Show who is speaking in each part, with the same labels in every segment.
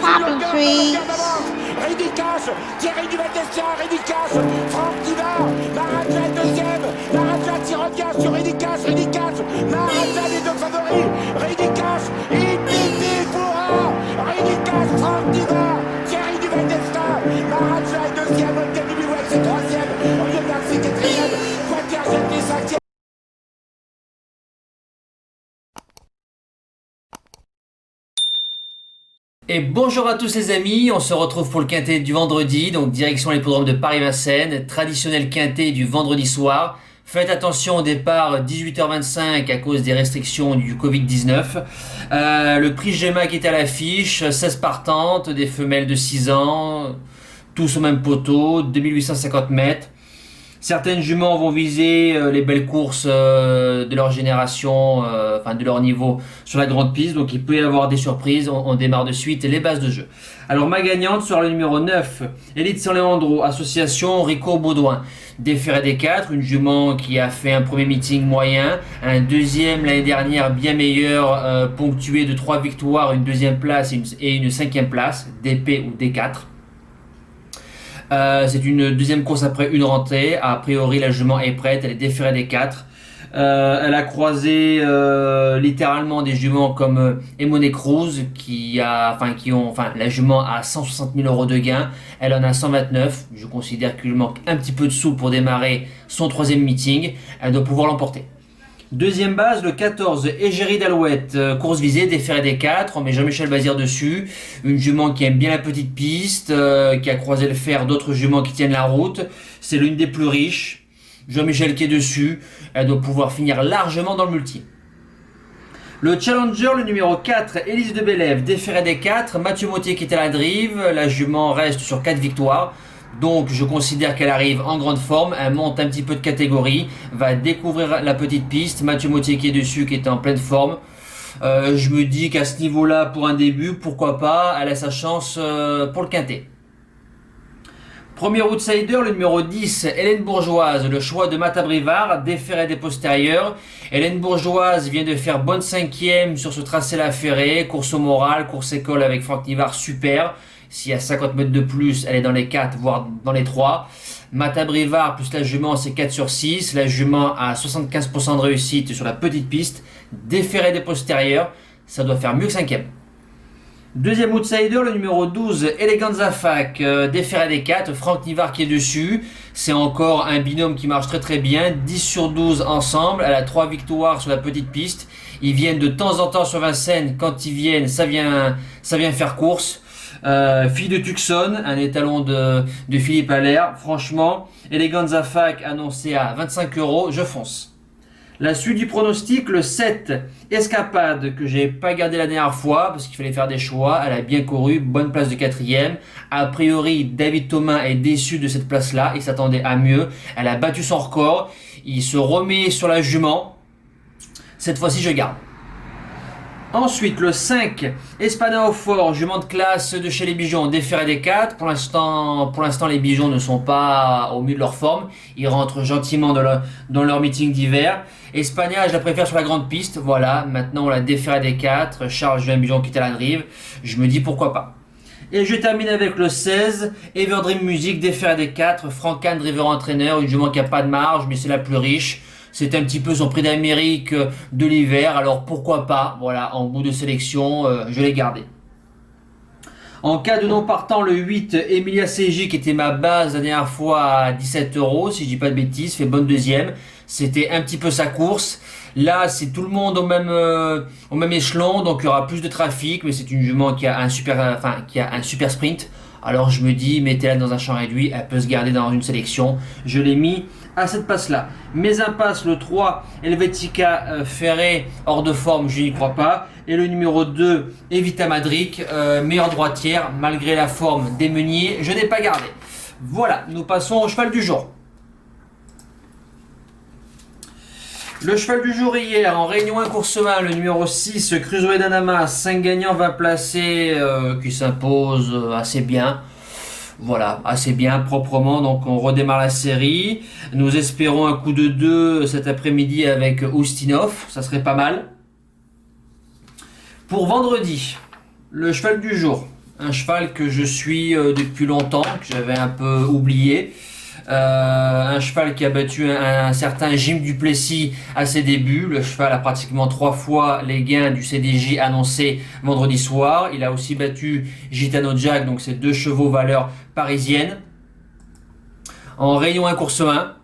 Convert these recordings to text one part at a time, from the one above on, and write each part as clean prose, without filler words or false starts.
Speaker 1: Popping trees.
Speaker 2: Rédicage, Thierry Duval-Destia, Rédicage, Franck Diva, Maharaja deuxième, Maharaja qui revient sur Rédicage, Maharaja les deux favoris, Rédicage, Infinity Foura, Rédicage, Franck Diva, Thierry Duval-Destia, Maharaja est deuxième, Olga Bibiouet c'est troisième, Olivier Garcia quatrième, Quater Jetty cinquième.
Speaker 3: Et bonjour à tous les amis, on se retrouve pour le quintet du vendredi, donc direction l'hippodrome de Paris-Vincennes, traditionnel quintet du vendredi soir. Faites attention au départ 18h25 à cause des restrictions du Covid-19. Le prix Gemma qui est à l'affiche, 16 partantes, des femelles de 6 ans, tous au même poteau, 2850 mètres. Certaines juments vont viser les belles courses de leur génération, enfin de leur niveau sur la grande piste. Donc il peut y avoir des surprises. On démarre de suite les bases de jeu. Alors ma gagnante sera le numéro 9, Elite San Leandro, association Rico Baudouin. Déféré des 4, une jument qui a fait un premier meeting moyen, un deuxième l'année dernière bien meilleur, ponctué de 3 victoires, une deuxième place et une cinquième place, DP ou D4. C'est une deuxième course après une rentrée. A priori, la jument est prête. Elle est déférée des 4. Elle a croisé littéralement des juments comme Emone Cruz la jument a 160 000 euros de gain. Elle en a 129. Je considère qu'il lui manque un petit peu de sous pour démarrer son troisième meeting. Elle doit pouvoir l'emporter. Deuxième base, le 14, Égérie d'Alouette, course visée, déféré des 4, on met Jean-Michel Bazir dessus, une jument qui aime bien la petite piste, qui a croisé le fer d'autres juments qui tiennent la route, c'est l'une des plus riches, Jean-Michel qui est dessus, elle doit pouvoir finir largement dans le multi. Le Challenger, le numéro 4, Élise de Bélève, déféré des 4, Mathieu Mottier qui est à la drive, la jument reste sur 4 victoires. Donc je considère qu'elle arrive en grande forme, elle monte un petit peu de catégorie, va découvrir la petite piste, Mathieu Mottier qui est dessus, qui est en pleine forme. Je me dis qu'à ce niveau-là, pour un début, pourquoi pas, elle a sa chance pour le quintet. Premier outsider, le numéro 10, Hélène Bourgeoise, le choix de Mata Brivard, déféré des postérieurs. Hélène Bourgeoise vient de faire bonne cinquième sur ce tracé-là ferré, course au moral, course école avec Franck Nivard, super. S'il y a 50 mètres de plus, elle est dans les 4, voire dans les 3. Mata Brivard plus la jument, c'est 4 sur 6. La jument a 75% de réussite sur la petite piste. Déféré des postérieurs, ça doit faire mieux que 5e. Deuxième outsider, le numéro 12, Eleganza Fac, déféré des 4. Franck Nivard qui est dessus. C'est encore un binôme qui marche très très bien. 10 sur 12 ensemble. Elle a 3 victoires sur la petite piste. Ils viennent de temps en temps sur Vincennes. Quand ils viennent, ça vient faire course. Fille de Tucson, un étalon de Philippe Allaire. Franchement, Eleganza Fac annoncé à 25 euros, je fonce. La suite du pronostic, le 7, Escapade, que j'ai pas gardé la dernière fois parce qu'il fallait faire des choix. Elle a bien couru, bonne place de 4e. A priori, David Thomas est déçu de cette place-là, il s'attendait à mieux. Elle a battu son record, il se remet sur la jument. Cette fois-ci, je garde. Ensuite, le 5, Espada au fort, jument de classe de chez les Bijoux, déféré des 4. Pour l'instant, les Bijoux ne sont pas au mieux de leur forme. Ils rentrent gentiment dans leur meeting d'hiver. Espagna, je la préfère sur la grande piste. Voilà, maintenant on la déféré des 4. Charles Julien Bijon qui est à la drive. Je me dis pourquoi pas. Et je termine avec le 16, Everdream Music, déféré des 4. Francan, driver entraîneur, une jument qui n'a pas de marge, mais c'est la plus riche. C'est un petit peu son prix d'Amérique de l'hiver, alors pourquoi pas, voilà, en bout de sélection, je l'ai gardé. En cas de non partant, le 8, Emilia Seji, qui était ma base la dernière fois à 17 euros, si je dis pas de bêtises, fait bonne deuxième. C'était un petit peu sa course. Là, c'est tout le monde au même échelon, donc il y aura plus de trafic, mais c'est une jument qui a un super sprint. Alors je me dis, mettez-la dans un champ réduit, elle peut se garder dans une sélection. Je l'ai mis à cette passe-là. Mes impasses, le 3, Helvetica Ferré, hors de forme, je n'y crois pas. Et le numéro 2, Evita Madric, meilleure droitière, malgré la forme des meuniers, je n'ai pas gardé. Voilà, nous passons au cheval du jour. Le cheval du jour hier, en Réunion 1 Courseman, le numéro 6, Crusoe d'Anama, 5 gagnants, 20 placés, qui s'impose assez bien. Voilà, assez bien, proprement. Donc on redémarre la série. Nous espérons un coup de 2 cet après-midi avec Ustinov. Ça serait pas mal. Pour vendredi, le cheval du jour. Un cheval que je suis depuis longtemps, que j'avais un peu oublié. Un cheval qui a battu un certain Jim Duplessis à ses débuts. Le cheval a pratiquement 3 fois les gains du CDJ annoncés vendredi soir. Il a aussi battu Gitano Jack, donc c'est 2 chevaux valeur parisienne. En rayon 1 course 1,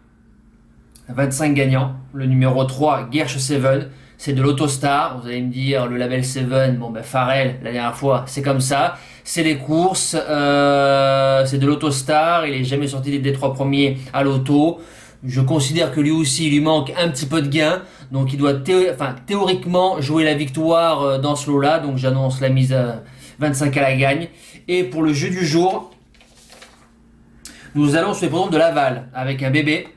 Speaker 3: 25 gagnants. Le numéro 3, Gersh Seven, c'est de l'Autostar. Vous allez me dire, le label Seven, bon ben Farrell, la dernière fois, c'est comme ça. C'est les courses, c'est de l'Autostar, il est jamais sorti des 3 premiers à l'auto. Je considère que lui aussi, il lui manque un petit peu de gain, donc il doit théoriquement jouer la victoire dans ce lot-là, donc j'annonce la mise à 25 à la gagne. Et pour le jeu du jour, nous allons sur les programmes de Laval avec un bébé.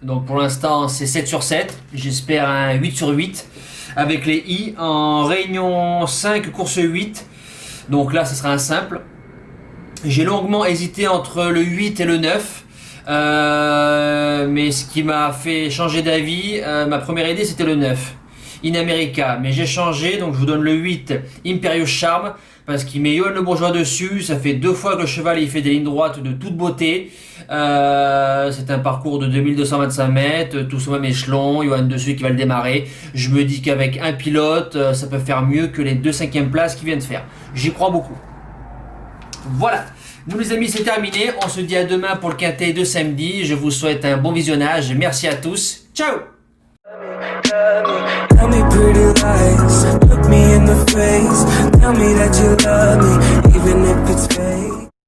Speaker 3: Donc pour l'instant c'est 7 sur 7, j'espère un 8 sur 8 avec les I en réunion 5 course 8. Donc là ce sera un simple. J'ai longuement hésité entre le 8 et le 9. Mais ce qui m'a fait changer d'avis, ma première idée c'était le 9 In America, mais j'ai changé, donc je vous donne le 8 Imperious Charm parce qu'il met Johan Le Bourgeois dessus. Ça fait 2 fois que le cheval il fait des lignes droites de toute beauté. C'est un parcours de 2225 mètres, tous au même échelon, Johan dessus qui va le démarrer. Je me dis qu'avec un pilote, ça peut faire mieux que les 2 5e places qu'il vient de faire. J'y crois beaucoup. Voilà. Nous les amis, c'est terminé. On se dit à demain pour le quintet de samedi. Je vous souhaite un bon visionnage. Merci à tous. Ciao!
Speaker 1: Tell me pretty lies, look me in the face. Tell me that you love me, even if it's fake.